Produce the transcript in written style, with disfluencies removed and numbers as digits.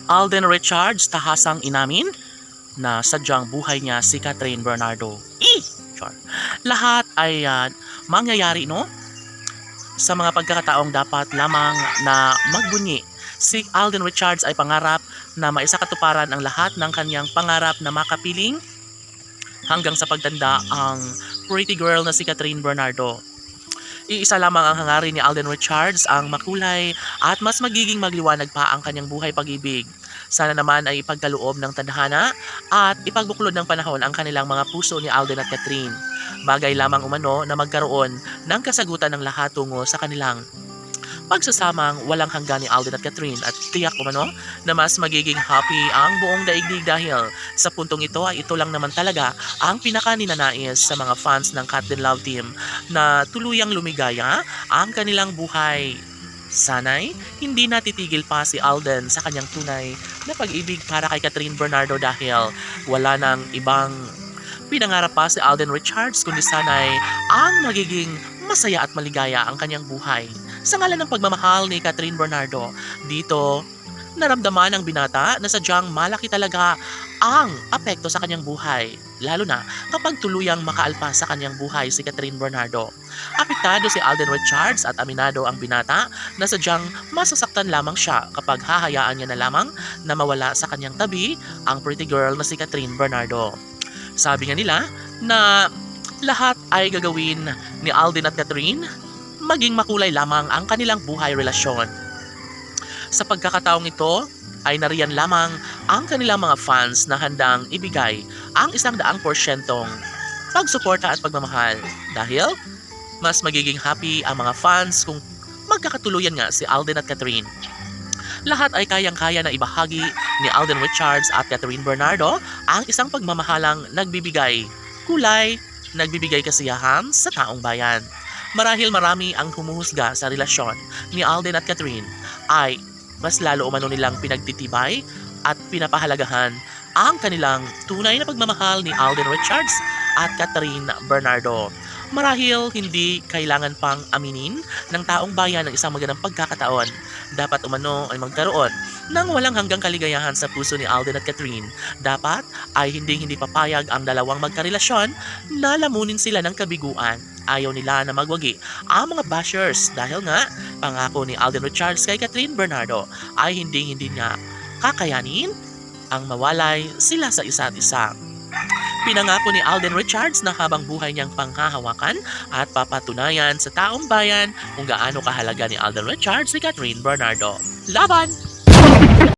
Alden Richards tahasang inamin na sadyang buhay niya si Catherine Bernardo. Char. Lahat ay mangyayari no sa mga pagkakataong dapat lamang na magbunyi. Si Alden Richards ay pangarap na maisakatuparan ang lahat ng kanyang pangarap na makapiling hanggang sa pagtanda ang pretty girl na si Catherine Bernardo. Iisa lamang ang hangarin ni Alden Richards, ang makulay at mas magiging magliwanag pa ang kanyang buhay pag-ibig. Sana naman ay ipagkaloob ng tadhana at ipagbuklod ng panahon ang kanilang mga puso ni Alden at Catherine. Bagay lamang umano na magkaroon ng kasagutan ng lahat tungo sa kanilang pagsasamang walang hanggan ni Alden at Catherine, at tiyak umano na mas magiging happy ang buong daigdig dahil sa puntong ito ay ito lang naman talaga ang pinakaninanais sa mga fans ng Cat Den Love Team na tuluyang lumigaya ang kanilang buhay. Sana'y hindi natitigil pa si Alden sa kanyang tunay na pag-ibig para kay Catherine Bernardo dahil wala nang ibang pinangarap pa si Alden Richards kundi sana'y ang magiging masaya at maligaya ang kanyang buhay. Sa ngalan ng pagmamahal ni Catherine Bernardo, dito naramdaman ng binata na sadyang malaki talaga ang apekto sa kanyang buhay, lalo na kapag tuluyang makaalpas sa kanyang buhay si Catherine Bernardo. Apektado si Alden Richards at aminado ang binata na sadyang masasaktan lamang siya kapag hahayaan niya na lamang na mawala sa kanyang tabi ang pretty girl na si Catherine Bernardo. Sabi nga nila na lahat ay gagawin ni Alden at Catherine maging makulay lamang ang kanilang buhay relasyon. Sa pagkakataong ito ay nariyan lamang ang kanilang mga fans na handang ibigay ang 100% pagsuporta at pagmamahal dahil mas magiging happy ang mga fans kung magkakatuluyan nga si Alden at Catherine. Lahat ay kayang-kaya na ibahagi ni Alden Richards at Catherine Bernardo ang isang pagmamahalang nagbibigay kulay, nagbibigay kasiyahan sa taong bayan. Marahil marami ang humuhusga sa relasyon ni Alden at Catherine ay mas lalo umano nilang pinagtitibay at pinapahalagahan ang kanilang tunay na pagmamahal ni Alden Richards at Catherine Bernardo. Marahil hindi kailangan pang aminin ng taong bayan ng isang magandang pagkakataon. Dapat umano ay magkaroon ng walang hanggang kaligayahan sa puso ni Alden at Catherine. Dapat ay hindi papayag ang dalawang magkarelasyon na lamunin sila ng kabiguan. Ayaw nila na magwagi ang mga bashers dahil nga pangako ni Alden Richards kay Catherine Bernardo ay hindi niya kakayanin ang mawalay sila sa isa't isa. Pinangako ni Alden Richards na habang buhay niyang panghahawakan at papatunayan sa taong bayan kung gaano kahalaga ni Alden Richards si Catherine Bernardo. Laban!